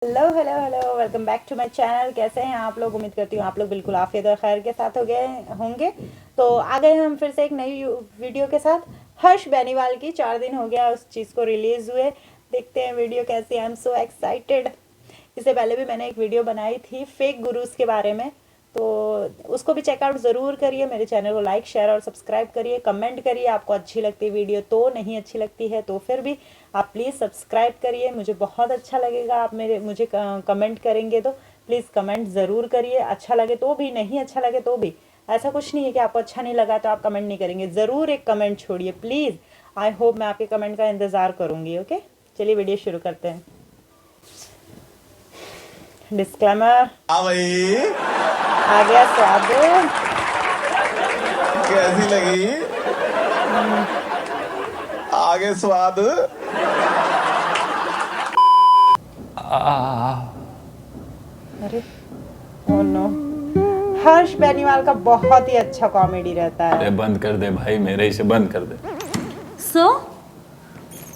Hello hello hello, welcome back to my channel. कैसे हैं आप लोग? उम्मीद करती हूँ आप लोग बिल्कुल आफियत और खैर के साथ हो गए होंगे। तो आ गए हम फिर से एक नई वीडियो के साथ। हर्ष बेनीवाल की 4 दिन हो गया उस चीज़ को रिलीज़ हुए। देखते हैं वीडियो कैसी है। I am so excited. इससे पहले भी मैंने एक वीडियो बनाई थी फेक गुरुज के बारे में, तो उसको भी चेकआउट ज़रूर करिए। मेरे चैनल को लाइक शेयर और सब्सक्राइब करिए, कमेंट करिए आपको अच्छी लगती है वीडियो तो, नहीं अच्छी लगती है तो फिर भी आप प्लीज़ सब्सक्राइब करिए। मुझे बहुत अच्छा लगेगा आप मुझे कमेंट करेंगे तो प्लीज़ कमेंट ज़रूर करिए। अच्छा लगे तो भी, नहीं अच्छा लगे तो भी। ऐसा कुछ नहीं है कि आपको अच्छा नहीं लगा तो आप कमेंट नहीं करेंगे, ज़रूर एक कमेंट छोड़िए प्लीज़। आई होप मैं आपके कमेंट का इंतज़ार करूँगी। ओके, चलिए वीडियो शुरू करते हैं। डिस्क्लेमर हाँ भाई, आ गया स्वाद। कैसी लगी? आगे स्वाद। अरे ओह नो, हर्ष बेनीवाल का बहुत ही अच्छा कॉमेडी रहता है। अरे बंद कर दे भाई, मेरे ही से बंद कर दे। Sir,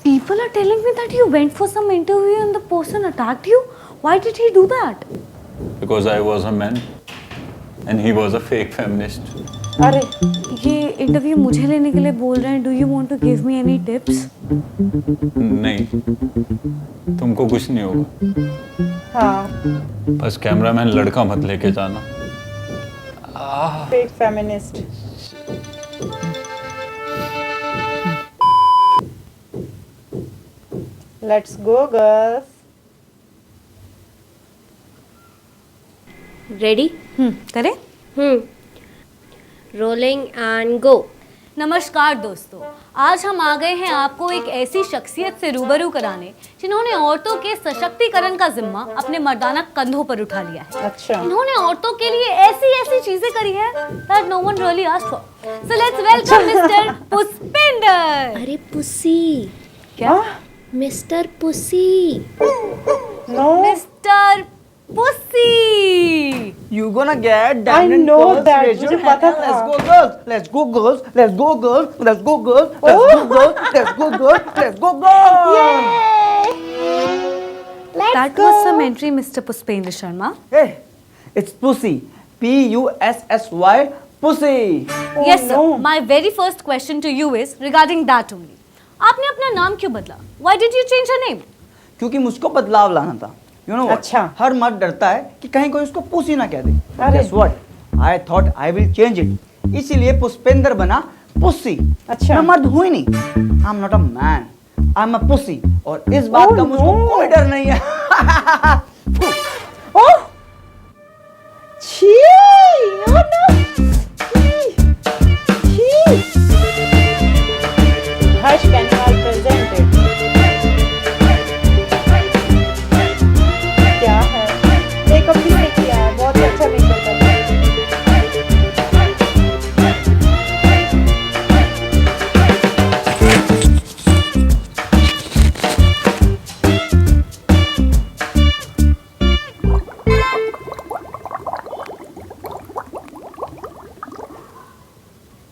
people are telling me that you went for some interview and the person attacked you. Why did he do that? Because I was a man and he was a fake feminist. अरे ये interview मुझे लेने के लिए बोल रहे हैं. Do you want to give me any tips? नहीं, तुमको कुछ नहीं होगा। हाँ, बस कैमरामैन लड़का मत लेके जाना। Fake feminist. Let's go girls. Ready? करें? Rolling and go. नमस्कार दोस्तों, आज हम आ गए हैं आपको एक ऐसी शख्सियत से रूबरू कराने जिन्होंने औरतों के सशक्तिकरण का जिम्मा अपने मर्दाना कंधों पर उठा लिया है। अच्छा, इन्होंने औरतों के लिए ऐसी ऐसी चीजें करी है that no one really asked for. So let's welcome Mr. Pushpinder. अरे पुसी, क्या? Mister Pussy. No mister Pussy. You gonna get I diamond know pearls, that, raise your मुझे hand पता and था। let's go girls, let's go girls, let's go girls, let's go girls, let's go girls, let's go girls, let's go girls. That was some entry, Mr. Puspendra Sharma. Hey, it's pussy, P-U-S-S-Y, pussy. Yes, sir. no. My very first question to you is regarding that only. आपने अपना नाम क्यों बदला? Why did you change your name? क्योंकि मुझको बदलाव लाना था। You know what? अच्छा। हर मर्द डरता है कि कहीं कोई उसको पुसी ना कह दे। अरे। Guess what? I thought I will change it. इसीलिए पुष्पेंद्र बना पुसी। अच्छा। मैं मर्द हूँ ही नहीं। I'm not a man. I'm a pussy. और इस बात Oh, का मुझको no. कोई डर नहीं है। ओह छी, ओह नो, छी। हर्ष बेनीवाल प्रेजेंटेड। क्या है? मेकअप भी नहीं किया है, बहुत अच्छा मेकअप है।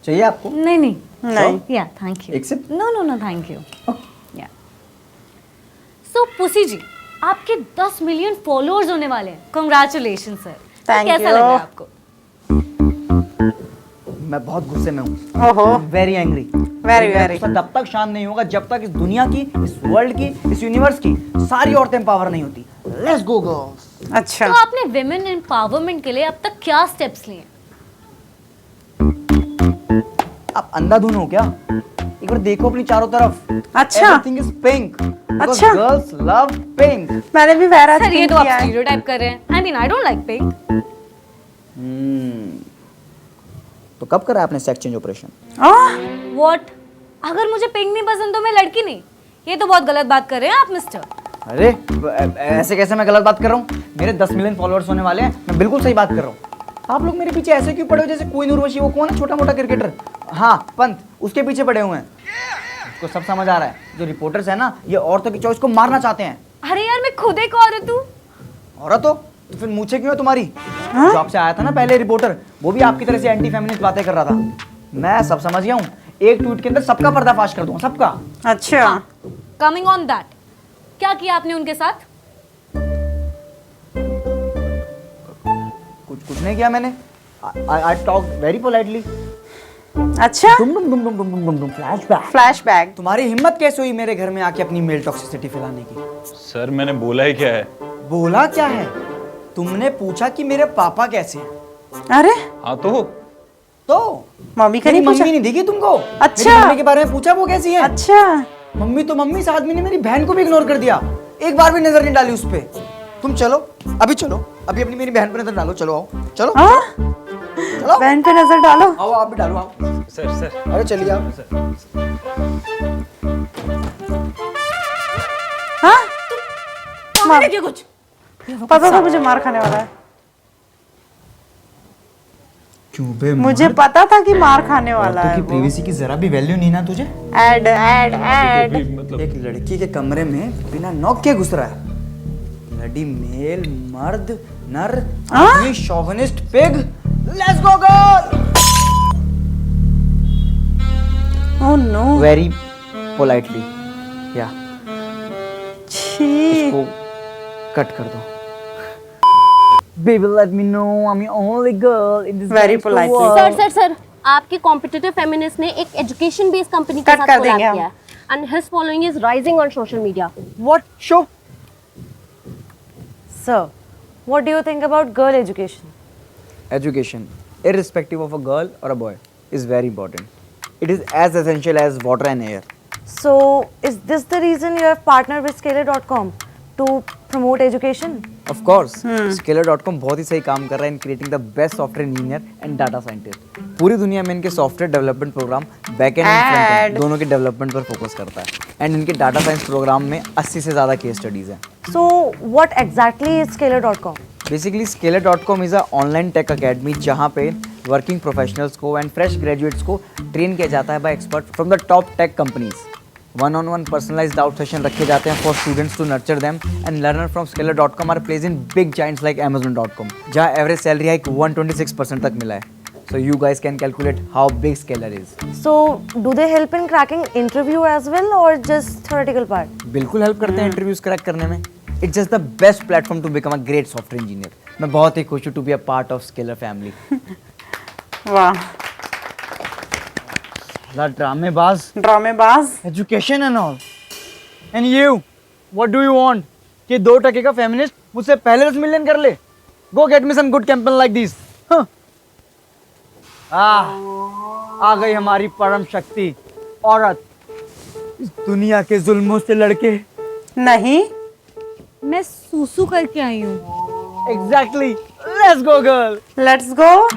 चाहिए आपको? नहीं नहीं. नहीं। Yeah, thank you. एक sip? No, no, no, thank you. Yeah. So, पुसी जी, आपके 10 मिलियन फॉलोअर्स होने वाले हैं. Congratulations, sir. तो Thank कैसा you. लग रहा है आपको? मैं बहुत गुस्से में हूँ। ओहो, वेरी एंग्री। Very, very. तब तक शांत नहीं होगा जब तक इस दुनिया की, इस वर्ल्ड की, इस यूनिवर्स की सारी औरतें एम्पावर नहीं होती। Let's go girls. अच्छा। तो आपने विमेन एम्पावरमेंट के लिए अब तक क्या स्टेप्स लिए? आप अंधाधुन हो क्या? एक बार देखो अपनी चारों तरफ। अच्छा। Everything is pink. अच्छा। Girls love pink. मैंने भी वैरा सर, ये तो आप किया है। स्टीरियोटाइप कर रहे हैं. I mean, I don't like pink. तो कब करा आपने सेक्स चेंज ऑपरेशन? What? अगर मुझे पिंक नहीं पसंद तो मैं लड़की नहीं. ये तो बहुत गलत बात कर रहे हैं आप, मिस्टर. अरे ऐसे कैसे मैं गलत बात कर रहा हूँ? मेरे 10 मिलियन फॉलोअर्स होने वाले हैं, मैं बिल्कुल सही बात कर रहा हूँ। आप लोग मेरे पीछे ऐसे क्यों पड़े हो जैसे कोई उर्वशी? वो कौन है छोटा मोटा क्रिकेटर? हाँ, पंत, उसके पीछे पड़े हुए हैं। उसको सब समझ आ रहा है। जो रिपोर्टर्स है ना, ये औरतों की चॉइस को मारना चाहते हैं। अरे यार, मैं खुद एक औरत हूँ. औरत हो तो फिर मूछें क्यों है तुम्हारी? जो आपसे आया था ना पहले रिपोर्टर, वो भी आपकी तरह से एंटी फेमिनिस्ट बातें कर रहा था। मैं सब समझ गया हूँ। एक ट्वीट के अंदर सबका पर्दाफाश कर दूंगा, सबका। अच्छा। कमिंग ऑन दैट, क्या किया आपने उनके साथ? कुछ नहीं किया मैंने। I talk very politely. अच्छा, डुम डुम डुम डुम डुम डुम डुम डुम फ्लैशबैक। फ्लैशबैक। तुम्हारी हिम्मत कैसे हुई मेरे घर में आके अपनी मेल टॉक्सिसिटी फैलाने की? सर मैंने बोला ही क्या है? बोला क्या है? तुमने पूछा कि मेरे पापा कैसे हैं। अरे हाँ तो मम्मी का मेरी नहीं पूछा? मम्मी नहीं दिखी तुमको? अच्छा। मेरी मम्मी के बारे में पूछा वो कैसी है? अच्छा, मम्मी तो मम्मी, इस आदमी ने मेरी बहन को भी इग्नोर कर दिया, एक बार भी नजर नहीं डाली उस पे। तुम चलो, अभी चलो, अभी अपनी मेरी बहन पे नजर डालो। चलो आओ, चलो हाँ? चलो बहन पे नजर डालो। आओ, आप भी डालो, आओ। सर अरे चलिए आप। हाँ, मार क्या कुछ? पता था मुझे मार खाने वाला है। क्यों बे? मुझे पता था कि मार खाने वाला औरतों है की वो। प्रिवेसी की जरा भी वैल्यू नहीं ना तुझे? Add add add. मतलब एक लड़की के कमरे में बिना नॉक के घुस रहा है। ब्लडी मेल, मर्द, नर, आदमी, chauvinist, pig. Let's go girl. Oh no. Very politely या छी। इसको कट कर दो। Baby, let me know I'm the only girl in this Very gangster politely. world. Sir आपके कॉम्पिटिटिव फेमिनिस्ट ने एक एजुकेशन बेस्ड कंपनी के Cut साथ कर कोलैब देंगे हम। किया है and his following is rising on social media. What show? Sir, what do you think about girl education? Education, irrespective of a girl or a boy, is very important. It is as essential as water and air. So, is this the reason you have partnered with Scalar.com to promote education? Of course, Scalar.com बहुत ही सही काम कर रहा है in creating the best software engineer and data scientist. पूरी दुनिया में इनके software development program back end and front end दोनों के डेवलपमेंट पर फोकस करता है एंड इनके डाटा साइंस प्रोग्राम में 80 से ज़्यादा केस स्टडीज हैं। So, what exactly is Scalar.com? Basically Scalar.com is a online tech academy जहाँ पे वर्किंग प्रोफेशनल्स को एंड फ्रेश ग्रेजुएट्स को ट्रेन किया जाता है by expert from the top tech companies. one-on-one personalized out session रखे जाते हैं for students to nurture them and learner from Scalar.com are place in big giants like Amazon.com जहाँ average salary hike 126% तक मिला है। So you guys can calculate how big Scalar is. So, do they help in cracking interview as well or just theoretical part? बिल्कुल help करते हैं interviews crack करने में। It's just the best platform to become a great software engineer. मैं बहुत ही खुश हूँ to be a part of Scalar family. वाह, ड्रामेबाज, ड्रामेबाज। Education and all. And you, what do you want? कि 2% का फेमिनिस्ट मुझसे पहले 10 मिलियन कर ले? Go get me some good campaign like this. आ गई हमारी परम शक्ति औरत, इस दुनिया के जुल्मों से लड़के। नहीं, मैं सूसू करके आई हूँ। Exactly, let's go girl. Let's go.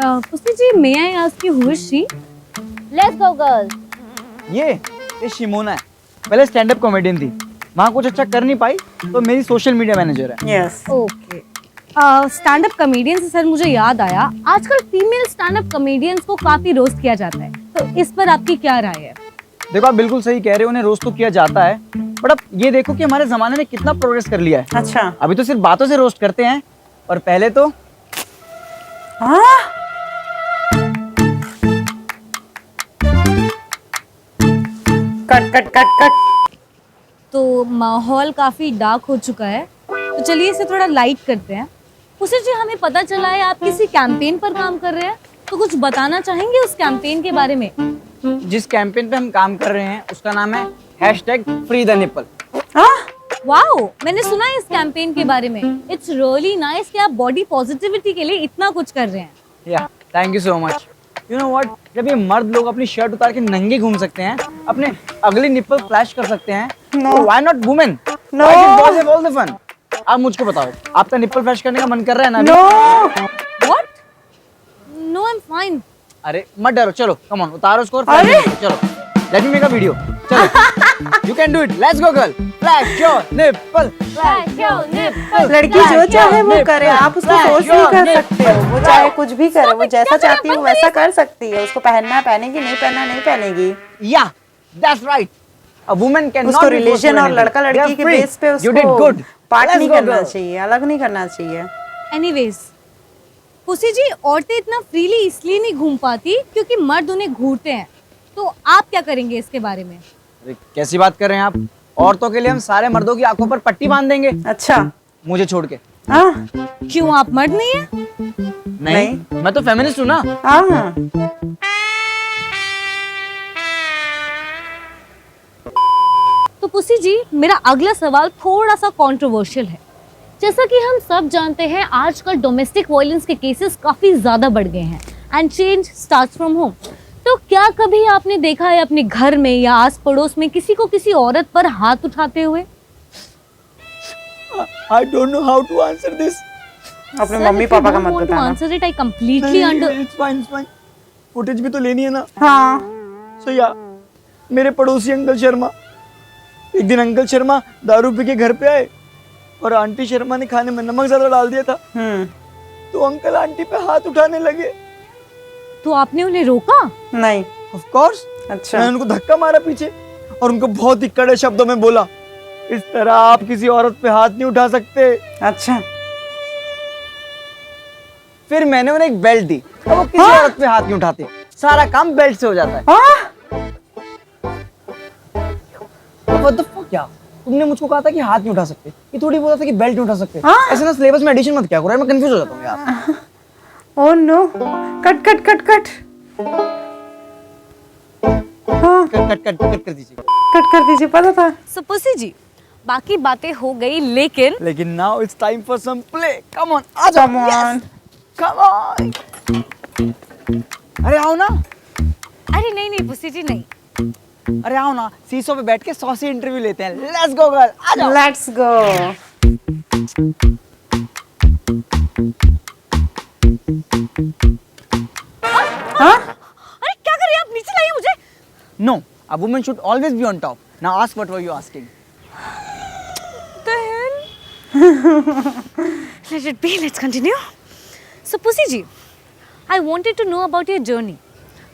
Pushpi ji, may I ask you who is she? Let's go girls. ये शिमोना है, पहले स्टैंड अप कॉमेडियन थी, वहाँ कुछ अच्छा कर नहीं पाई तो मेरी सोशल मीडिया मैनेजर है। Yes. Okay. Stand up comedian से सर मुझे याद आया, आजकल फीमेल स्टैंड अप कॉमेडियंस को काफी रोस्ट किया जाता है, तो इस पर आपकी क्या राय है? देखो आप बिल्कुल सही कह रहे हो, उन्हें रोस्ट तो किया जाता है, बट अब ये देखो कि हमारे जमाने में कितना प्रोग्रेस कर लिया है। अच्छा। अभी तो सिर्फ बातों से रोस्ट करते हैं और पहले तो हाँ, कट कट कट कट। तो माहौल काफी डार्क हो चुका है, तो चलिए इसे थोड़ा लाइट करते हैं। उसे जी हमें पता चला है आप किसी कैंपेन पर काम कर रहे हैं, तो कुछ बताना चाहेंगे उस कैंपेन के बारे में? जिस कैंपेन पे हम काम कर रहे हैं उसका नाम है #FreeTheNipple। वाओ, मैंने सुना है इस कैंपेन के बारे में। इट्स रियली नाइस कि आप बॉडी पॉजिटिविटी के लिए इतना कुछ कर रहे हैं। या thank you so much. You know what, जब ये मर्द लोग अपनी शर्ट उतार के नंगे घूम सकते हैं, अपने अगली निप्पल फ्लैश कर सकते हैं, तो why not women? No. Why should boys have all the fun? आप मुझको बताओ, आपका निप्पल फ्लैश करने का मन कर रहा है ना अभी? No. What? No, I am fine. अरे मत डरो, चलो कम ऑन, उतारो उसको और flash अरे! करो, चलो let me make a video. चलो you can do it, let's go girl, flash your nipple, लड़की जो चाहे वो करे, आप उसको फोर्स नहीं कर सकते हो। वो चाहे कुछ भी करे, वो जैसा चाहती है वो वैसा कर सकती है। उसको पहनना है पहनेगी, नहीं पहनना नहीं पहनेगी। या that's right, a woman can उसको रिलीजन और लड़का लड़की के बेस पे उसको पार्ट नहीं करना चाहिए, अलग नहीं करना चाहिए। एनीवेज, पुसी जी, औरतें इतना फ्रीली इसलिए नहीं घूम पाती क्योंकि मर्द उन्हें घूरते हैं, तो आप क्या करेंगे इसके बारे में? कैसी बात कर रहे हैं आप? औरतों के लिए हम सारे मर्दों की आंखों पर पट्टी बांध देंगे, अच्छा। मुझे छोड़ के। हाँ क्यों, आप मर्द नहीं है? नहीं, मैं तो फेमिनिस्ट हूँ ना। हाँ। तो पुसी जी, मेरा अगला सवाल थोड़ा सा कंट्रोवर्शियल है। जैसा कि हम सब जानते हैं, आजकल डोमेस्टिक वायलेंस के केसेस काफी ज्यादा बढ़ गए हैं and change starts from home. तो क्या कभी आपने देखा है अपने घर में या आस पड़ोस में किसी को किसी औरत पर हाथ उठाते हुए? I don't know how to answer this. अपने मम्मी पापा का मत बताना। Answer it, I completely under. It's fine, it's fine. Footage भी तो लेनी है ना। हाँ। सो या मेरे पड़ोसी अंकल शर्मा, एक दिन अंकल शर्मा दारू पी के घर पे आए और आंटी शर्मा ने खाने में नमक ज्यादा डाल दिया था। तो अंकल आंटी पे हाथ उठाने लगे। तो आपने उन्हें रोका? नहीं। Of course. अच्छा। मैंने उनको धक्का मारा पीछे और उनको बहुत ही कड़े शब्दों में बोला, इस तरह आप किसी औरत पे हाथ नहीं उठा सकते। अच्छा। फिर मैंने उन्हें एक बेल्ट दी और वो किसी औरत पे हाथ नहीं उठाते, सारा काम बेल्ट से हो जाता है। What the fuck यार, तुमने मुझको कहा था कि हाथ नहीं उठा सकते, ये थोड़ी बोला था कि बेल्ट नहीं उठा सकते। ऐसे ना सिलेबस में एडिशन मत क्या करो, मैं कंफ्यूज हो जाता हूँ यार। Oh no, cut cut cut cut. हाँ, कट कर दीजिए। कट कर दीजिए, पता था। सो पुसी जी, बाकी बातें हो गई, लेकिन now it's time for some play. Come on, आ जाओ। Come on. Come on. अरे आओ ना। अरे नहीं पुसी जी, नहीं। अरे आओ ना, सीसो पे बैठ के 100 से इंटरव्यू लेते हैं। लेट्स गो गर्ल, आ जाओ। Let's go. हाँ? अरे क्या कर रही हैं आप, नीचे लाइए मुझे। No, a woman should always be on top. Now ask what were you asking? The hell? Let it be, let's continue. So Pussy ji, I wanted to know about your journey.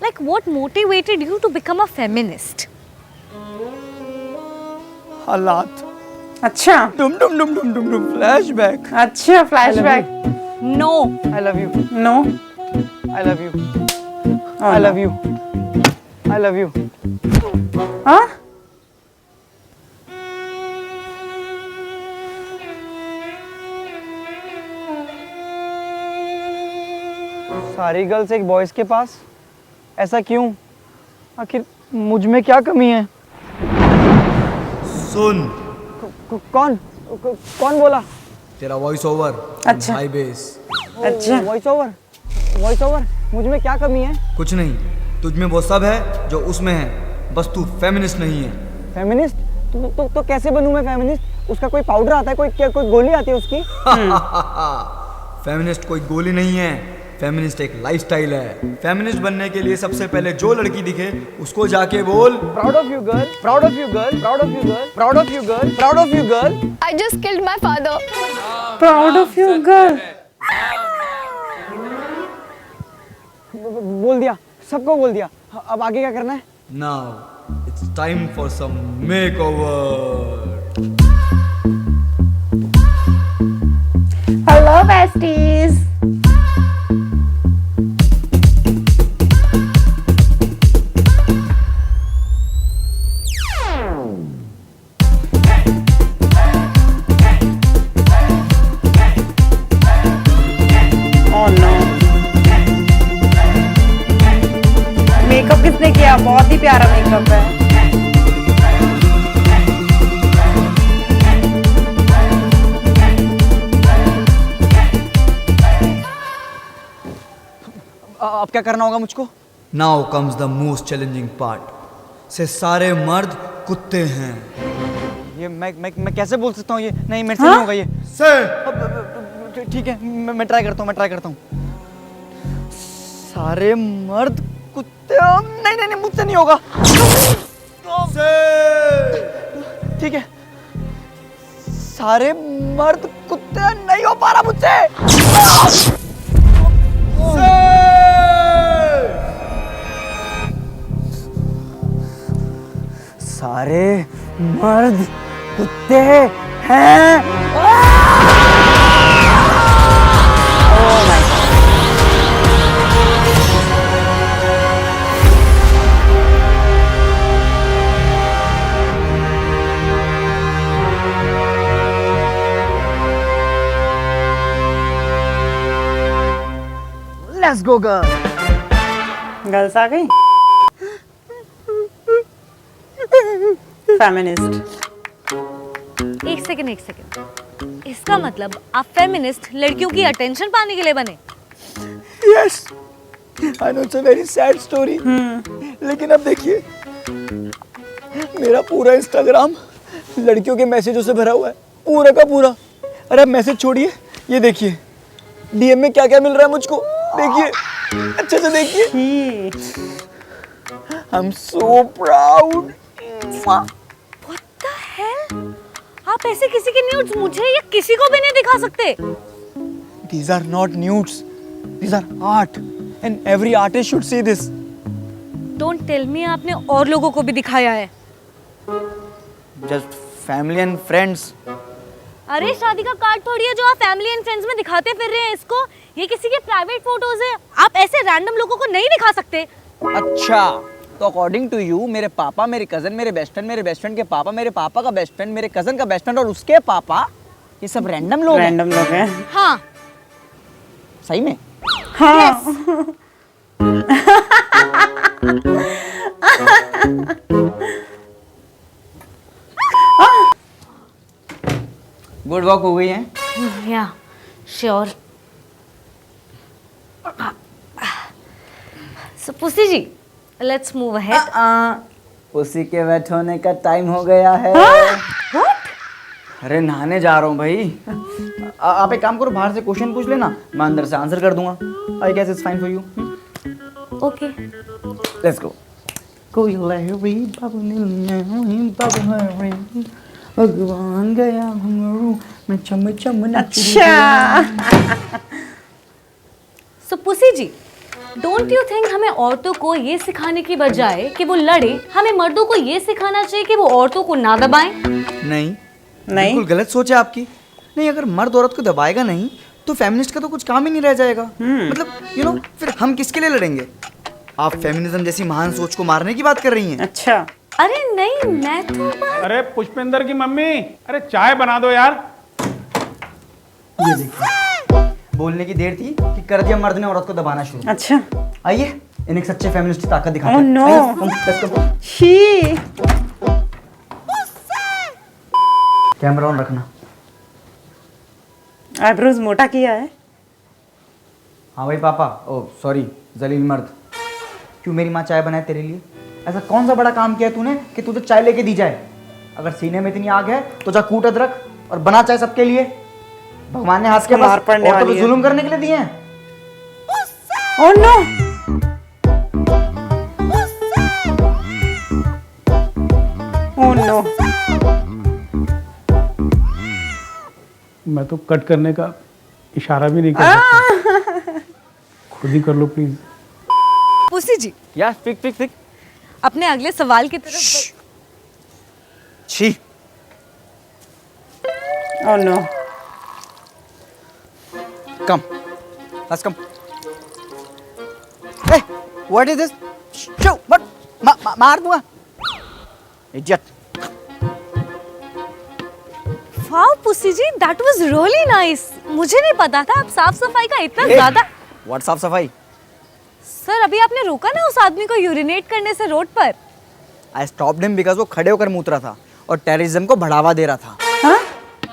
Like what motivated you to become a feminist? हालात। अच्छा। डुम flashback. अच्छा, flashback. No. I love you. No. I love you. I love you. I love you. हाँ? सारी girls एक boys के पास, ऐसा क्यों? आखिर मुझ में क्या कमी है? सुन कौन बोला? तेरा वॉइस ओवर। अच्छा। High bass. अच्छा। Voice over. मुझ में क्या कमी है? कुछ नहीं, तुझ में वो सब है जो उसमें है, बस तू फेमिनिस्ट नहीं है। फेमिनिस्ट? तो कैसे बनूं मैं फेमिनिस्ट? उसका कोई पाउडर आता है, कोई गोली आती है उसकी? फेमिनिस्ट कोई गोली नहीं है, फेमिनिस्ट एक लाइफस्टाइल है। फेमिनिस्ट बनने के लिए सबसे पहले जो लड़की दिखे उसको जाके बोल, proud of you girl, proud of you girl, proud of you girl, proud of you girl, proud of you girl. I just killed my father. Proud of you girl. बोल दिया, सबको बोल दिया। अब आगे क्या करना है? Now it's time for some makeover. Hello besties. Makeup किसने किया? बहुत ही प्यारा मेकअप है। अब क्या करना होगा मुझको? Now comes the most challenging part. से सारे मर्द कुत्ते हैं। ये मैं कैसे बोल सकता हूँ? ये नहीं, मेरे से नहीं होगा ये। से ठीक है, मैं ट्राई करता हूँ। सारे मर्द कुत्ते, नहीं मुझसे नहीं होगा। ठीक है, सारे मर्द कुत्ते, नहीं हो पा रहा मुझसे। सारे मर्द कुत्ते हैं। Let's go girl. गर्ल्स आ गई। फेमिनिस्ट। एक सेकंड। इसका मतलब आप फेमिनिस्ट लड़कियों की अटेंशन पाने के लिए बने? Yes, I know it's a very sad story, लेकिन अब देखिए मेरा पूरा इंस्टाग्राम लड़कियों के मैसेजों से भरा हुआ है, पूरा का पूरा। अरे अब मैसेज छोड़िए, ये देखिए डीएम में क्या क्या मिल रहा है मुझको, देखिए अच्छे से देखिए। I am so proud. What the hell? आप ऐसे किसी के न्यूड्स मुझे या किसी को भी नहीं दिखा सकते। These are not nudes, these are art and every artist should see this. Don't tell me आपने और लोगों को भी दिखाया है। Just family and friends. अरे शादी का कार्ड थोड़ी है जो आप फैमिली एंड फ्रेंड्स में दिखाते फिर रहे हैं इसको। ये किसी के प्राइवेट फोटोज है, आप ऐसे रैंडम लोगों को नहीं दिखा सकते। अच्छा, तो अकॉर्डिंग टू यू मेरे पापा, मेरे कजन, मेरे बेस्ट फ्रेंड, मेरे बेस्ट फ्रेंड के पापा, मेरे पापा का बेस्ट फ्रेंड, मेरे कजन का बेस्ट फ्रेंड और उसके पापा, ये सब रैंडम लोग हैं? रैंडम लोग हैं। हाँ सही में? हाँ। गुड वॉक हो गई है। Yeah sure. So pussy ji, let's move ahead. उसी के वेट होने का टाइम हो गया है। अरे नहाने जा रहा हूँ भाई। आप एक काम करो, बाहर से क्वेश्चन पूछ लेना, मैं अंदर से आंसर कर दूंगा। I guess it's fine for you. Okay let's go. कोई लहरी भगवान गया घुंघरू मैं चम चम अच्छा। सो पुसी जी, डोंट यू थिंक हमें औरतों को ये सिखाने की बजाय कि वो लड़े, हमें मर्दों को ये सिखाना चाहिए कि वो औरतों को ना दबाएं? नहीं, नहीं। बिल्कुल गलत सोच है आपकी। नहीं, अगर मर्द औरत को दबाएगा नहीं तो फेमिनिस्ट का तो कुछ काम ही नहीं रह जाएगा। मतलब फिर हम किसके लिए लड़ेंगे? आप फेमिनिज्म जैसी महान सोच को मारने की बात कर रही हैं। अच्छा। अरे नहीं, मैं तो अरे पुष्पेंद्र की मम्मी, अरे चाय बना दो यार। ये देखिए, बोलने की देर थी कि कर दिया मर्द ने औरत को दबाना शुरू। अच्छा। आइए इन्हें एक सच्चे फेमिनिस्ट की ताकत दिखाते Oh, हैं। no. आइए, come, let's go. She. Camera on रखना। आईब्रोज मोटा किया है। हाँ भाई पापा, ओ सॉरी जलील मर्द, क्यों मेरी माँ चाय बनाए तेरे लिए? ऐसा कौन सा बड़ा काम किया तूने कि तुझे चाय लेके दी जाए? अगर सीने में इतनी आग है तो जा कूट अदरक और बना चाय सबके लिए। भगवान ने हाथ के मार पड़ने औरतों वाली पे है। जुल्म करने के लिए दिए हैं। Oh no. Oh no. मैं तो कट करने का इशारा भी नहीं कर सकता। खुद ही कर लो प्लीज। पुसी जी, या फिक अपने अगले सवाल की तरफ छी। Oh no. Come, let's come. Hey, what is this? Shoo, what? मार दूंगा। Idiot. Wow Pussy ji, that was really nice. मुझे नहीं पता था आप साफ सफाई का इतना Hey, ज्यादा। what साफ सफाई? सर अभी आपने रोका ना उस आदमी को यूरिनेट करने से रोड पर। I stopped him because वो खड़े होकर मूत रहा था और टेररिज्म को बढ़ावा दे रहा था। हाँ?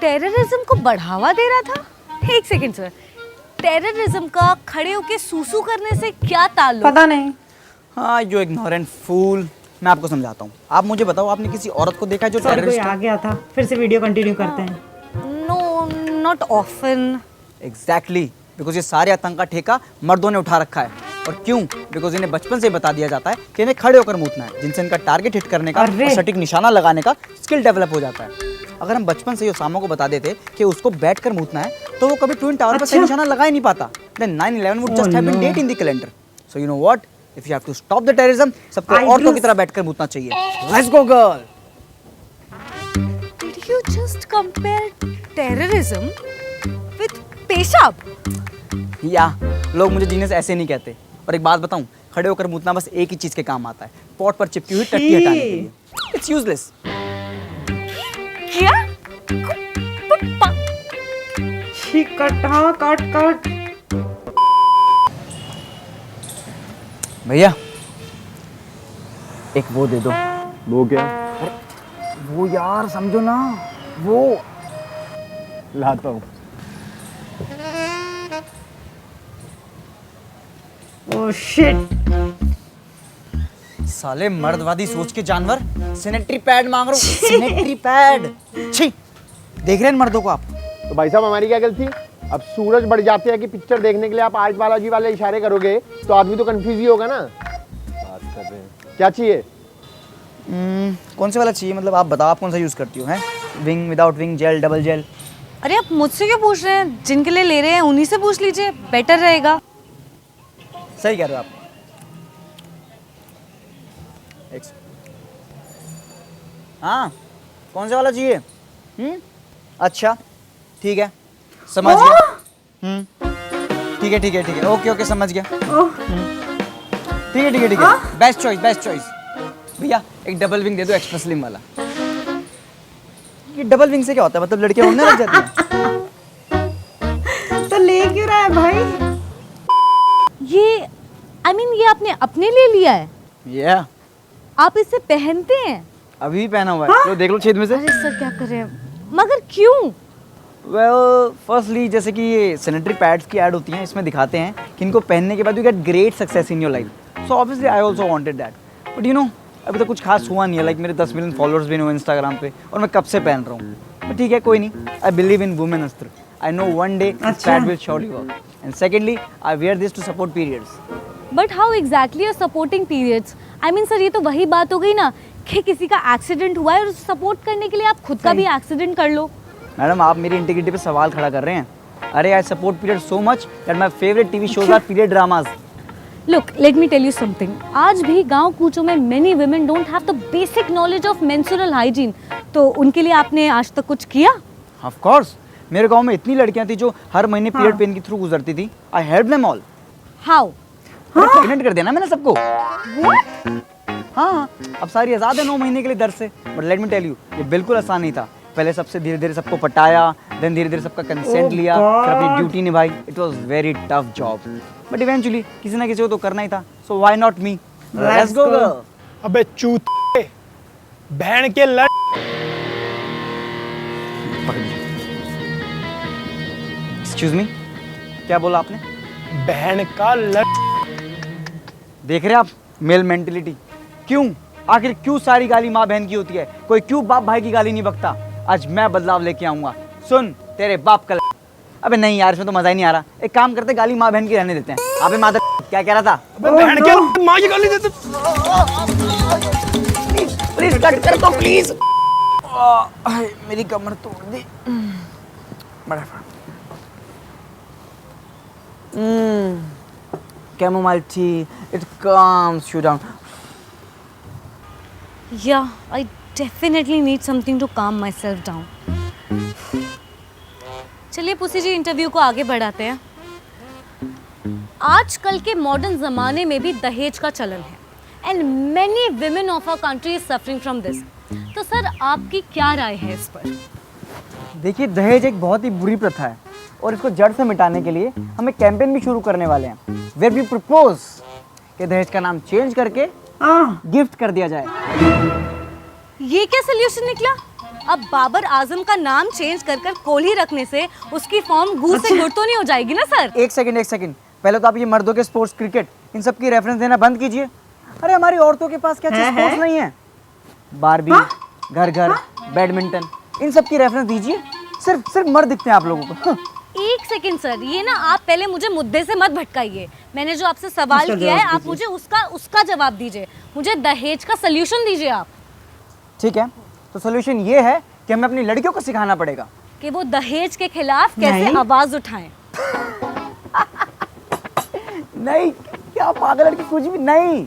टेररिज्म को बढ़ावा दे रहा था? एक सेकंड सर, टेररिज्म का खड़े होके सूसू करने से क्या ताल्लुक? पता नहीं। हाँ, यू इग्नोरेंट फूल। मैं आपको समझाता हूँ। आप मुझे बताओ, आपने किसी औरत को देखा है जो सर कोई टेररिस्ट आ है? गया था, फिर से वीडियो कंटिन्यू करते हैं। No, not often. Exactly, because ये सारे आतंक का ठेका मर्दों ने उठा रखा है। और क्यों? बिकॉज इन्हें बचपन से बता दिया जाता है कि इन्हें खड़े होकर मूतना है, जिनसे इनका टारगेट हिट करने का अरे! और सटीक निशाना लगाने का स्किल डेवलप हो जाता है। अगर हम बचपन से ही ओसामा को बता देते कि उसको बैठकर मूतना है, तो वो कभी ट्विन टावर पर सही निशाना लगा ही नहीं पाता। Then 9/11 would just have been date in the calendar. So you know what, if you have to stop the terrorism, सबको औरतों की तरह बैठकर मूतना चाहिए। Let's go girl. Did you just compare terrorism with पेशाब? या लोग मुझे जीनियस ऐसे नहीं कहते। और एक बात बताऊं, खड़े होकर मूतना बस एक ही चीज के काम आता है, पॉट पर चिपकी हुई टट्टी हटाने के लिए। It's useless. क्या? She cut. हाँ, कट कट। भैया एक वो दे दो। वो क्या? वो यार समझो ना, वो लाता हूँ। Oh shit. साले मर्दवादी सोच के जानवर, सैनिटरी पैड मांग रहा हूँ। सैनिटरी पैड, छी। देख रहे हैं मर्दों को आप? तो भाई साहब हमारी क्या गलती? अब सूरज बढ़ जाते हैं कि पिक्चर देखने के लिए आप आज बालाजी वाले इशारे करोगे तो आदमी तो कंफ्यूज ही होगा ना। बात कर रहे हैं, क्या चाहिए? कौन से वाला चाहिए, मतलब आप बताओ, आप कौन सा यूज करती हो? हैं wing, without wing, gel, double gel? अरे आप मुझसे क्यों पूछ रहे हैं? जिनके लिए ले रहे हैं उन्हीं से पूछ लीजिए, बेटर रहेगा। सही कह रहे हो आप। हाँ, कौन से वाला चाहिए? अच्छा ठीक है, समझ गया। ठीक है ठीक है ठीक है, ओके ओके, समझ गया। ठीक है ठीक है ठीक है, बेस्ट चॉइस बेस्ट चॉइस। भैया एक डबल विंग दे दो, एक्स्ट्रा स्लिम वाला। ये डबल विंग से क्या होता है, मतलब लड़कियां उड़ने लग जाती हैं? तो ले क्यों रहा है भाई? ये ये आपने अपने लिए लिया है? Yeah, आप इसे पहनते हैं? अभी भी पहना हुआ है। तो देख लो छेद में से। अरे सर क्या कर रहे हैं, मगर क्यों? वेल फर्स्टली जैसे कि ये सैनिटरी पैड्स की ऐड होती हैं, इसमें दिखाते हैं कि इनको पहनने के बाद you get great success in your life. So obviously I also wanted that, but you know अभी तक कुछ खास हुआ नहीं है। लाइक मेरे 10 मिलियन फॉलोअर्स भी नहीं हुए इंस्टाग्राम पे, और मैं कब से पहन रहा हूँ। बट ठीक है, कोई नहीं। आई बिलीव इन वुमेन अस्त्र। I know one day this pad will surely work. And secondly I wear this to support periods. But how exactly are supporting periods? Sir ये तो वही बात हो गई ना कि किसी का एक्सीडेंट हुआ है और सपोर्ट करने के लिए आप खुद का भी एक्सीडेंट कर लो। मैडम आप मेरी इंटीग्रिटी पे सवाल खड़ा कर रहे हैं। अरे I support period so much that my favourite TV shows are period dramas. Look, let me tell you something. आज भी गांव कूचों में many women don't have the basic knowledge of menstrual hygiene. तो उनके लिए आपने आज तक कुछ किया? Of course, मेरे गांव में इतनी लड़कियां थी जो हर महीने पीरियड पेन के थ्रू गुजरती थी। I helped them all. How? Pregnant कर दिया ना मैंने सबको। हाँ, अब सारी आजाद है 9 महीने के लिए दर्द से। But let me tell you, ये बिल्कुल आसान नहीं था। पहले सबसे धीरे धीरे सबको पटाया, देन धीरे धीरे सबका कंसेंट लिया, फिर अपनी ड्यूटी निभाई। It was very tough job, but eventually किसी ना किसी को तो करना ही था। So why not me? Let's go girl. अबे चूते, बहन के लड़। एक्सक्यूज मी, क्या बोला आपने? बहन का लड़। देख रहे आप मेल मेंटेलिटी? क्यों, आखिर क्यों सारी गाली माँ बहन की होती है? कोई क्यों बाप भाई की गाली नहीं बकता? आज मैं बदलाव लेके आऊंगा। सुन तेरे बाप का अबे नहीं यार, इसमें तो मजा ही नहीं आ रहा। एक काम करते, गाली माँ बहन की रहने देते हैं। अबे मादर क्या कह रहा था? बहन के माँ की गाली देते। प्लीज कट कर दो प्लीज। मेरी कमर तोड़ दी। Chamomile tea, it calms you down. Yeah, I definitely need something to calm myself down. चलिए पुसी जी, इंटरव्यू को आगे बढ़ाते हैं। आजकल के मॉडर्न ज़माने में भी दहेज का चलन है and many women of our country is suffering from this. तो सर आपकी क्या राय है इस पर? देखिए दहेज एक बहुत ही बुरी प्रथा है, और इसको जड़ से मिटाने के लिए हम एक कैंपेन भी शुरू करने वाले हैं, वेयर वी प्रपोज कि दहेज का नाम चेंज करके गिफ्ट कर दिया जाए। ये क्या सोल्यूशन निकला? अब बाबर आजम का नाम चेंज कर कर कोहली रखने से उसकी फॉर्म गू से गुड़ तो नहीं हो जाएगी ना सर? एक सेकंड, पहले तो आप ये मर्दों के स्पोर्ट्स, क्रिकेट, इन सब की रेफरेंस देना बंद कीजिए। अरे हमारी औरतों के पास क्या स्पोर्ट्स नहीं है? बारबी, घर घर, बैडमिंटन, इन सब की रेफरेंस दीजिए। सिर्फ मर्द दिखते हैं आप लोगों को। एक सेकंड सर, ये ना आप पहले मुझे मुद्दे से मत भटकाइए। मैंने जो आपसे सवाल किया है आप मुझे उसका जवाब दीजिए। मुझे दहेज का सोल्यूशन दीजिए आप। ठीक है, तो सोल्यूशन ये है कि हमें अपनी लड़कियों को सिखाना पड़ेगा कि वो दहेज के खिलाफ कैसे आवाज उठाएं। नहीं, क्या पागल लड़की, कुछ भी नहीं।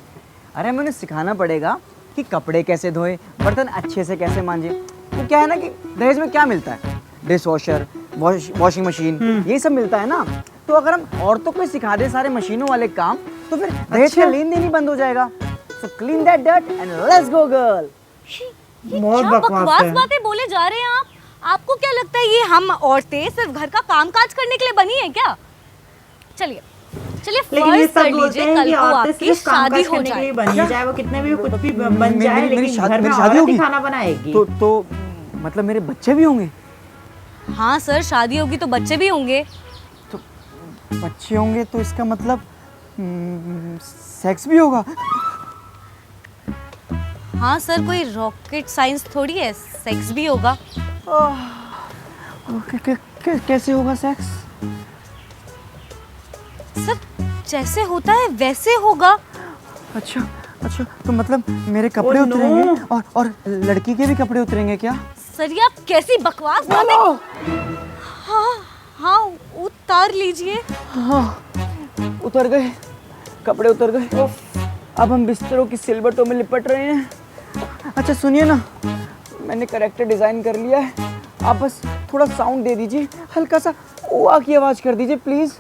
अरे हमें उन्हें सिखाना पड़ेगा कि कपड़े कैसे धोए, बर्तन अच्छे से कैसे मांजे। तो क्या है ना कि दहेज में क्या मिलता है? डिश वॉशर, वॉशिंग मशीन, ये सब मिलता है ना। तो अगर हम औरतों को सिखा दे सारे मशीनों वाले काम, तो फिर दहेज का लेन देन ही बंद हो जाएगा। So clean that dirt and let's go girl. बहुत क्या बकवास बकवास है। बातें बोले जा रहे हैं आप? आपको क्या लगता है ये हम औरतें सिर्फ घर का काम काज करने के लिए बनी है क्या? चलिए चलिए लेकिन ये फर्ज सब कर बोलते लीजिए हैं कल कि को औरतें आपकी सिर्फ शादी कामकाज हो करने के लिए जाए। बनी है, चाहे वो कितने भी कुछ भी बन मेरी- जाए, मेरी लेकिन शादी- घर में मेरी शादी औरत ही होगी? खाना बनाएगी। तो मतलब मेरे बच्चे भी होंगे? हाँ सर, शादी होगी तो बच्चे भी होंगे। तो बच्चे होंगे तो इसका मतलब सेक्स भी होगा? हाँ सर, कोई रॉकेट साइंस थोड़ी है, सेक्स भी होगा। कैसे होगा सेक्स? सर जैसे होता है वैसे होगा। अच्छा अच्छा, तो मतलब मेरे कपड़े no! उतरेंगे और लड़की के भी कपड़े उतरेंगे क्या? सर ये आप कैसी बकवास बातें। हाँ हाँ, उतार लीजिए। हाँ, उतर गए, कपड़े उतर गए। अब हम बिस्तरों की सिलबटों में लिपट रहे हैं। अच्छा सुनिए ना, मैंने करेक्टर डिजाइन कर लिया है, आप बस थोड़ा साउंड दे दीजिए, हल्का सा ओआ की आवाज कर दीजिए प्लीज।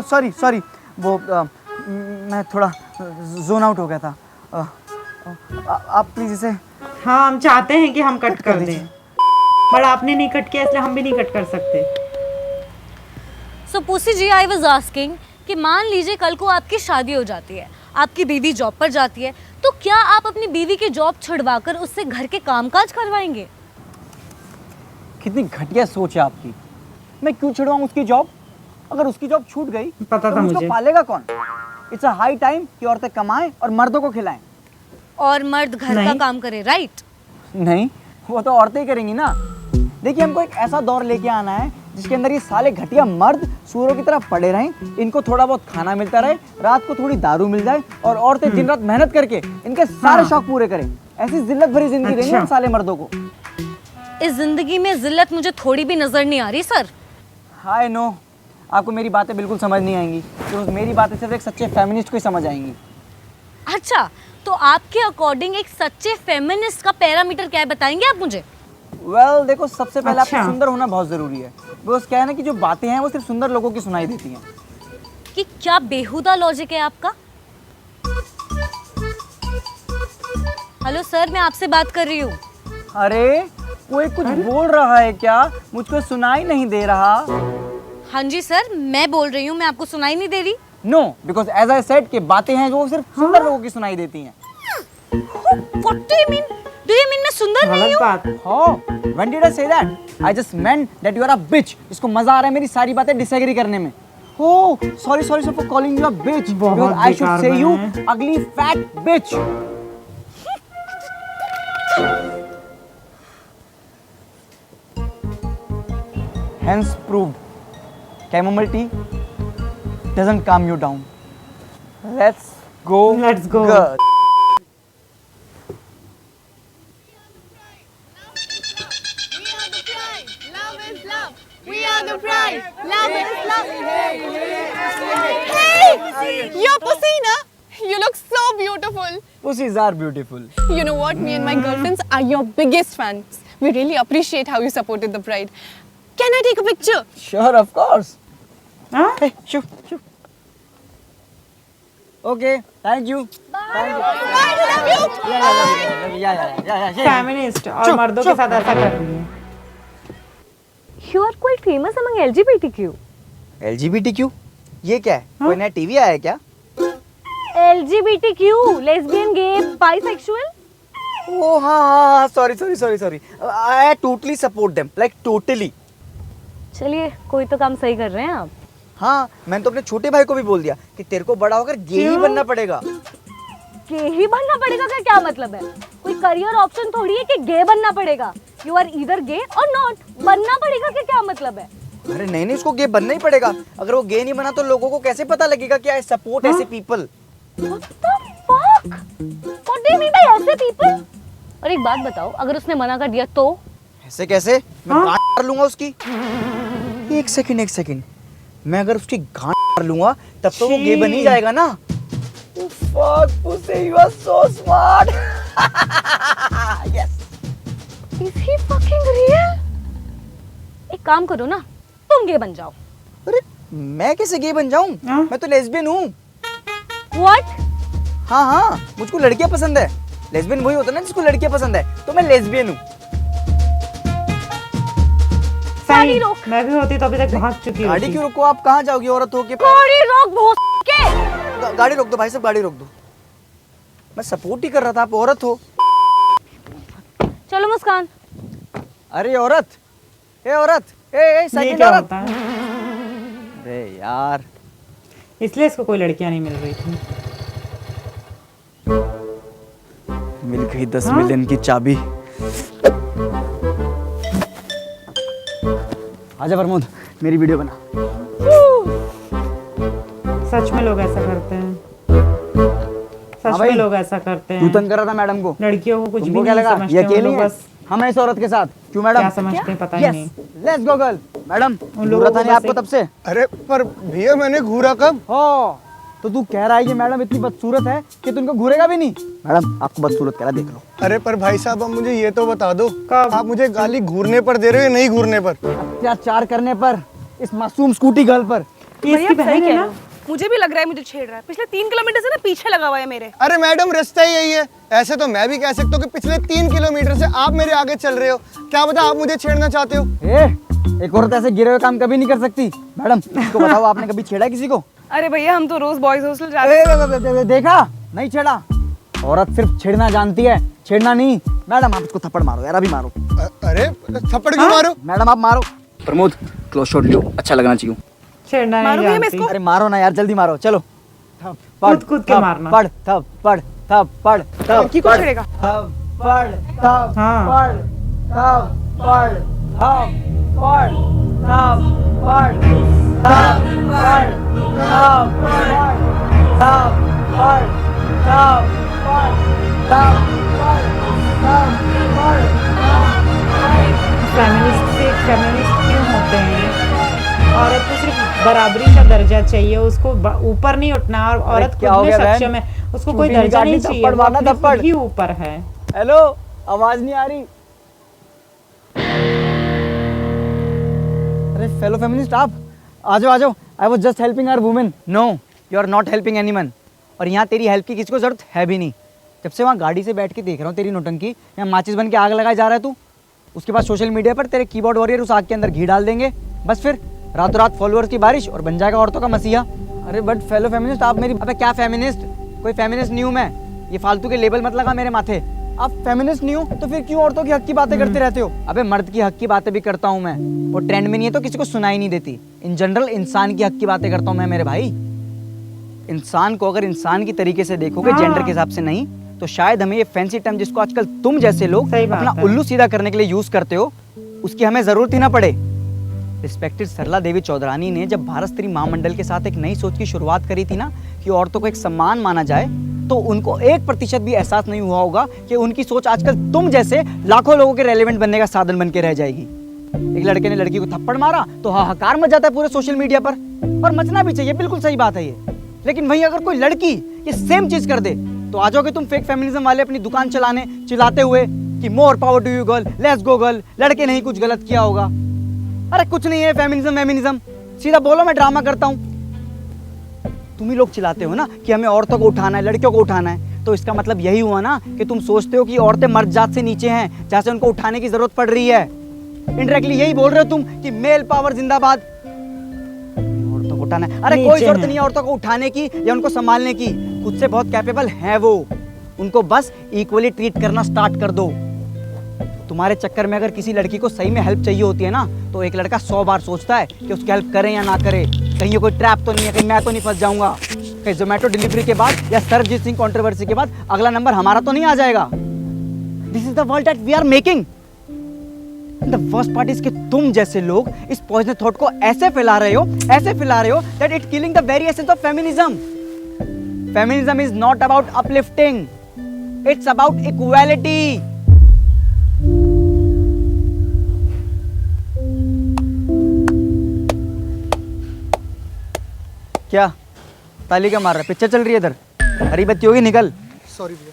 सॉरी सॉरी, वो मैं थोड़ा जोन आउट हो गया था। आप प्लीज इसे। हाँ, हम चाहते हैं कि हम कट कर दीजिए। दें, पर आपने नहीं कट किया इसलिए हम भी नहीं कट कर सकते। सो पुसी जी, आई वाज आस्किंग कि मान लीजिए कल को आपकी शादी हो जाती है, आपकी बीवी जॉब पर जाती है, तो क्या आप अपनी बीवी की जॉब छुड़वाकर उससे घर के कामकाज करवाएंगे? कितनी घटिया सोच है आपकी। मैं क्यों छुड़वाऊं उसकी जॉब? अगर उसकी जॉब छूट गई पता तो था उसको मुझे। पालेगा कौन? इट्स अ हाई टाइम कि औरतें कमाएं और मर्दों को खिलाएं। और मर्द घर का नहीं। काम करे, राइट? नहीं, वो तो औरतें ही करेंगी ना। देखिए, हमको एक ऐसा दौर लेके आना है जिसके अंदर ये साले घटिया मर्द सूरों की तरह पड़े रहें, इनको थोड़ा बहुत खाना मिलता रहे, रात को थोड़ी दारू मिल जाए और औरतें दिन रात मेहनत करके इनके सारे शौक पूरे करें। ऐसी जिल्लत भरी जिंदगी देंगे अच्छा। इन साले मर्दों को। इस जिंदगी में जिल्लत मुझे थोड़ी भी नजर नहीं आ रही सर। हाय नो, आपको मेरी बातें बिल्कुल समझ नहीं आएंगी, तो मेरी बातें सिर्फ एक सच्चे फेमिनिस्ट को ही समझ आएंगी। अच्छा, तो आपके अकॉर्डिंग एक सच्चे फेमिनिस्ट का पैरामीटर क्या है, बताएंगे आप मुझे? वेल देखो, सबसे पहले अच्छा। आपको सुंदर होना बहुत जरूरी है। बस क्या है ना कि जो बातें हैं वो सिर्फ सुंदर लोगों की सुनाई देती हैं। कि क्या बेहुदा लॉजिक है आपका? हेलो सर, मैं आपसे बात कर रही हूँ। अरे कोई कुछ बोल रहा है क्या? मुझको सुनाई नहीं दे रहा। हाँ जी सर, मैं बोल रही हूँ, मैं आपको सुनाई नहीं दे रही? No, because as I said कि बातें हैं जो सिर्फ सुंदर लोगों की सुनाई देती हैं। What do you mean? Do you mean मैं सुंदर नहीं गलत हूँ? बात। Oh, when did I say that? I just meant that you are a bitch. इसको मजा आ रहा है मेरी सारी बातें डिसएग्री करने में। Oh, sorry for calling you a bitch. बहुत Because I should बेकार say you मैं। ugly fat bitch. Hence proved, chamomile tea doesn't calm you down. Let's go. Let's go. girl. You're pussy, na? You look so beautiful. Pussies are beautiful. You know what? Me and my girlfriends are your biggest fans. We really appreciate how you supported the bride. Can I take a picture? Sure, of course. हाँ? Hey, shoo. Okay, thank you. Thank you. Yeah. Feminist और मर्दों के साथ ऐसा कर रही है। You are quite famous among LGBTQ. LGBTQ? ये क्या है? कोई नया टीवी आया है क्या? LGBTQ, lesbian, gay, bisexual. Oh, हाँ, sorry. I totally support them, like totally. चलिए, कोई तो काम सही कर रहे हैं आप। हाँ, मैंने तो अपने छोटे भाई को भी बोल दिया कि तेरे को बड़ा होकर गे ही बनना पड़ेगा। गे ही बनना पड़ेगा का क्या मतलब है? कोई करियर ऑप्शन थोड़ी है कि गे बनना पड़ेगा। यू आर ईदर गे और नॉट। बनना पड़ेगा का क्या मतलब है? अरे नहीं, उसको गे बनना ही पड़ेगा। अगर वो गे नहीं बना तो लोगों को कैसे पता लगेगा कि आई सपोर्ट ऐसे people. What the fuck? What do you mean by ऐसे people? और एक बात बताओ, अगर उसने मना कर दिया तो? ऐसे कैसे? मैं गांड मार लूंगा उसकी। एक सेकंड, मैं अगर उसकी गांड मार लूंगा तब तो वो गे बन ही जाएगा ना। Fuck, pussy, you are so smart. Yes. Is he fucking real? एक काम करो ना, तुम गे बन जाओ। अरे मैं कैसे गे बन जाऊं? मैं तो लेस्बियन हूँ। What? हाँ, मुझको लड़कियां पसंद है। लेस्बियन वही होता है ना जिसको लड़कियां पसंद है, तो मैं लेस्बियन हूँ। गाड़ी रोक। मैं भी होती तो अभी तक भाग चुकी गाड़ी होती। क्यों रोको? आप कहाँ जाओगी औरत हो के? गाड़ी रोक भोस के। गाड़ी रोक दो भाई साहब, गाड़ी रोक दो। मैं सपोर्ट ही कर रहा था, आप औरत हो। चलो मुस्कान। अरे औरत, ए औरत, ए ये सेकंड क्या औरत। होता है? अरे यार, इसलिए इसको कोई लड़कियां नहीं मिल रही थी। मिल गई 10 हाँ? मिलियन की चाबी। आजा प्रमोद, मेरी वीडियो बना। सच में लोग ऐसा करते हैं, हाँ सच भाई, में लोग ऐसा करते तू हैं। तंग कर रहा था मैडम को। लड़कियों को कुछ भी तुमको क्या नहीं लगा समझते, ये वो अकेली लोग है? बस हम हैं इस औरत के साथ। क्यों मैडम? क्या समझते हैं पता ही नहीं। Let's go girl. मैडम, उन लोगों घूरा को था नहीं बस आपको एक- तब से? अरे पर भैया मैंने घूरा कब? हो तो तू कह रहा है कि मैडम इतनी बदसूरत है कि तुमको घूरेगा भी नहीं? मैडम आपको बदसूरत कह रहा, देख लो। अरे पर भाई साहब अब मुझे ये तो बता दो, कब? आप मुझे गाली घूरने पर दे रहे हो या नहीं घूरने पर? अत्याचार करने पर, इस मासूम स्कूटी गर्ल पर। ये इसकी बहन है ना? मुझे भी लग रहा है मुझे छेड़ रहा है। पिछले 3 किलोमीटर से ना पीछे लगा हुआ है मेरे। अरे मैडम रास्ता ही यही है। ऐसे तो मैं भी कह सकता हूँ कि पिछले 3 किलोमीटर से आप मेरे आगे चल रहे हो। क्या पता आप मुझे छेड़ना चाहते हो? एक औरत ऐसे गिरे हुए काम कभी नहीं कर सकती। मैडम इसको बताओ, आपने कभी छेड़ा किसी को? अरे भैया हम तो रोज बॉयज हॉस्टल जाते हैं। देखा नहीं छेड़ा। औरत सिर्फ छेड़ना जानती है, छेड़ना नहीं। मैडम आप इसको थप्पड़ मारो यार, अभी मारो। अरे थप्पड़ क्यों मारो? मैडम आप मारो। प्रमोद क्लोज शॉट लियो, अच्छा लगना चाहिए। छेड़ना नहीं मारूंगी मैं जानती। इसको? अरे मारो ना यार, जल्दी मारो। चलो कूद के मारना। पड़ थप्पड़ थप्पड़ लड़की को छेड़ेगा। थप्पड़ थप्पड़ हाँ। थप्पड़ थप्पड़ थप्पड़ थप्पड़ थप्पड़ थप्पड़ फेमिनिस्ट क्यों होते हैं? औरत को सिर्फ बराबरी का दर्जा चाहिए, उसको ऊपर नहीं उठना। और औरत क्या खुद हो में गया बहन? सक्षम है, उसको कोई चूड़ी दर्जा नहीं निकालनी, चाहिए, थप्पड़ वो मारना, अपने थप्पड़। खुद ही ऊपर है। हेलो, आवाज नहीं आ रही। अरे फेलो फेमिनिस्ट, आप आ जाओ आ जाओ। I was just helping our women. No, you are not helping anyone. और यहाँ तेरी हेल्प की किसी को जरूरत है भी नहीं। जब से वहाँ गाड़ी से बैठ के देख रहा हूँ तेरी नौटंकी, यहाँ माचिस बन के आग लगाए जा रहा है तू। उसके बाद सोशल मीडिया पर तेरे कीबोर्ड वॉरियर उस आग के अंदर घी डाल देंगे, बस फिर रातों रात फॉलोअर्स की बारिश और बन जाएगा औरतों का मसीहा। अरे बट फेलो फेमिनिस्ट, आप मेरी... अबे क्या फेमिनिस्ट? कोई फेमिनिस्ट नहीं हूँ मैं। ये फालतू के लेबल मत लगा मेरे माथे। आप फेमिनिस्ट नहीं हो तो फिर क्यों औरतों के हक की बातें करते रहते हो? अबे मर्द की हक की बातें भी करता हूँ मैं, वो ट्रेंड में नहीं है तो किसी को सुनाई नहीं देती। इन जनरल इंसान की हक की बातें करता हूँ मैं मेरे भाई। इंसान को अगर इंसान की तरीके से देखोगे, जेंडर के हिसाब से नहीं, तो शायद हमें ये फैंसी टर्म जिसको आजकल तुम जैसे लोग सही बात अपना है। उल्लू सीधा करने के लिए यूज करते हो, उसकी हमें जरूरत ही ना पड़े। रिस्पेक्टेड सरला देवी चौधरानी ने जब भारत स्त्री महामंडल के साथ एक नई सोच की शुरुआत करी थी ना, कि औरतों को एक सम्मान माना जाए, तो उनको 1% भी एहसास नहीं हुआ होगा कि उनकी सोच आजकल तुम जैसे लाखों लोगों के रेलेवेंट बनने का साधन बन के रह जाएगी। एक लड़के ने लड़की को थप्पड़ मारा तो हाहाकार मच जाता है पूरे सोशल मीडिया पर, और मचना भी चाहिए, बिल्कुल सही बात है ये। लेकिन वहीं अगर कोई लड़की ये सेम चीज कर दे तो आ जाओगे तुम फेक फेमिनिज्म वाले अपनी दुकान चलाने, चिल्लाते हुए कि more power to you girl, let's go girl, लड़के नहीं कुछ गलत किया होगा। अरे कुछ नहीं है फेमिनिज्म, सीधा बोलो मैं ड्रामा करता हूँ। तुम ही लोग चिल्लाते हो ना कि हमें औरतों को उठाना है, लड़कियों को उठाना है, तो इसका मतलब यही हुआ ना कि तुम सोचते हो कि औरतें मर्द जात से नीचे हैं, जहाँ से उनको उठाने की जरूरत पड़ रही है। इनडायरेक्टली यही बोल रहे हो तुम कि मेल पावर जिंदाबाद, औरतों को उठाना है। अरे कोई जरूरत नहीं है औरतों को उठाने की या उनको संभालने की, खुद से बहुत कैपेबल है वो। उनको बस इक्वली ट्रीट करना स्टार्ट कर दो। तुम्हारे चक्कर में अगर किसी लड़की को सही में हेल्प चाहिए होती है ना, तो एक लड़का 100 बार सोचता है कि उसकी हेल्प करें या ना करें, कहीं ये कोई ट्रैप तो नहीं है, कहीं मैं तो नहीं फंस जाऊंगा, कहीं जोमेटो डिलीवरी के बाद या सरबजीत सिंह कंट्रोवर्सी के बाद अगला नंबर हमारा तो नहीं आ जाएगा। This is the world that we are making. The worst part is कि तुम जैसे लोग इस पॉइजन थॉट को ऐसे फैला रहे हो that it killing the very essence of feminism. Feminism is not about uplifting, it's about equality. क्या ताली का मार रहा है? पिक्चर चल रही है इधर, हरी बत्ती होगी, निकल। सॉरी भैया।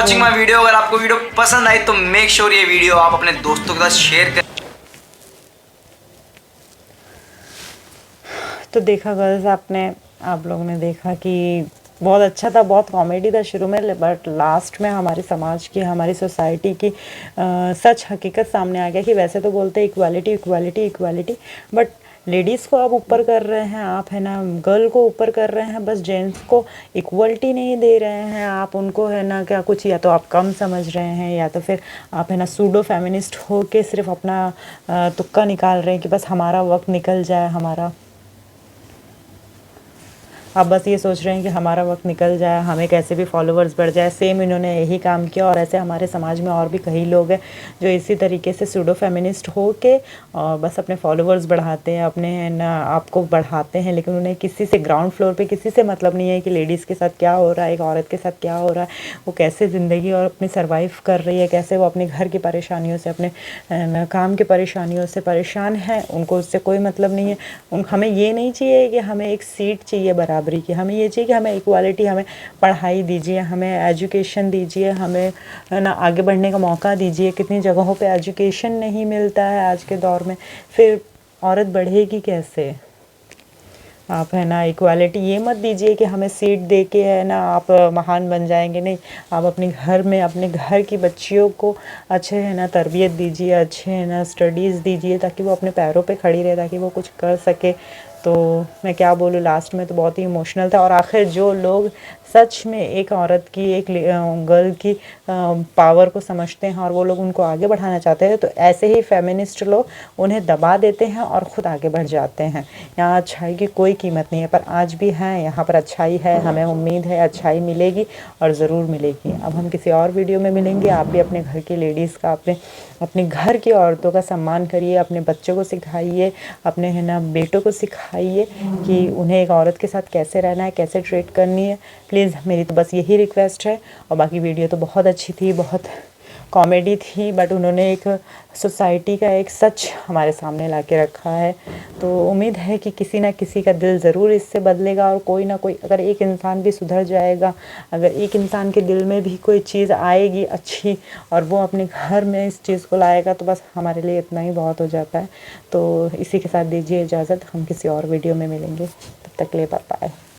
Watching my video. अगर आपको वीडियो पसंद आई तो मेक श्योर ये वीडियो आप अपने दोस्तों के साथ शेयर करें। तो देखा गर्ल्स, आप लोगों ने देखा कि बहुत अच्छा था, बहुत कॉमेडी था शुरू में, बट लास्ट में हमारे समाज की, हमारी सोसाइटी की सच हकीकत सामने आ गया कि वैसे तो बोलते हैं equality equality equality, but ladies को आप ऊपर कर रहे हैं, आप है ना गर्ल को ऊपर कर रहे हैं, बस जेंट्स को इक्वलिटी नहीं दे रहे हैं आप उनको, है ना क्या कुछ, या तो आप कम समझ रहे हैं या तो फिर आप है ना सूडो फेमिनिस्ट हो के सिर्फ अपना तुक्का निकाल रहे हैं कि बस हमारा वक्त निकल जाए, हमारा आप बस ये सोच रहे हैं कि हमारा वक्त निकल जाए, हमें कैसे भी फॉलोअर्स बढ़ जाए। सेम इन्होंने यही काम किया और ऐसे हमारे समाज में और भी कई लोग हैं जो इसी तरीके से सूडो फेमिनिस्ट हो के और बस अपने फॉलोअर्स बढ़ाते हैं, अपने ना आपको बढ़ाते हैं, लेकिन उन्हें किसी से ग्राउंड फ्लोर पे किसी से मतलब नहीं है कि लेडीज़ के साथ क्या हो रहा है, एक औरत के साथ क्या हो रहा है, वो कैसे ज़िंदगी और अपनी सर्वाइव कर रही है, कैसे वो अपने घर की परेशानियों से, अपने काम की परेशानियों से परेशान है, उनको उससे कोई मतलब नहीं है। हमें ये नहीं चाहिए कि हमें एक सीट चाहिए बराबर की, हमें ये चाहिए कि हमें इक्वालिटी, हमें पढ़ाई दीजिए, हमें एजुकेशन दीजिए, हमें ना आगे बढ़ने का मौका दीजिए। कितनी जगहों पे एजुकेशन नहीं मिलता है आज के दौर में, फिर औरत बढ़ेगी कैसे? आप है ना इक्वालिटी ये मत दीजिए कि हमें सीट दे के है ना आप महान बन जाएंगे, नहीं, आप अपने घर में अपने घर की बच्चियों को अच्छे है ना तरबियत दीजिए, अच्छे है ना स्टडीज़ दीजिए ताकि वो अपने पैरों पे खड़ी रहे, ताकि वो कुछ कर सके। तो मैं क्या बोलूँ, लास्ट में तो बहुत ही इमोशनल था। और आखिर जो लोग सच में एक औरत की, एक गर्ल की पावर को समझते हैं और वो लोग उनको आगे बढ़ाना चाहते हैं, तो ऐसे ही फेमिनिस्ट लोग उन्हें दबा देते हैं और ख़ुद आगे बढ़ जाते हैं। यहाँ अच्छाई की कोई कीमत नहीं है, पर आज भी है, यहाँ पर अच्छाई है, हमें उम्मीद है अच्छाई मिलेगी और ज़रूर मिलेगी। अब हम किसी और वीडियो में मिलेंगे। आप भी अपने घर की लेडीज़ का, अपने घर की औरतों का सम्मान करिए, अपने बच्चों को सिखाइए, अपने है ना बेटों को सिखाइए कि उन्हें एक औरत के साथ कैसे रहना है, कैसे ट्रीट करनी है। प्लीज़ मेरी तो बस यही रिक्वेस्ट है। और बाकी वीडियो तो बहुत अच्छी थी, बहुत कॉमेडी थी, बट उन्होंने एक सोसाइटी का एक सच हमारे सामने ला के रखा है। तो उम्मीद है कि किसी ना किसी का दिल ज़रूर इससे बदलेगा और कोई ना कोई, अगर एक इंसान भी सुधर जाएगा, अगर एक इंसान के दिल में भी कोई चीज़ आएगी अच्छी और वो अपने घर में इस चीज़ को लाएगा, तो बस हमारे लिए इतना ही बहुत हो जाता है। तो इसी के साथ दीजिए इजाज़त, हम किसी और वीडियो में मिलेंगे, तब तक के लिए बाय बाय।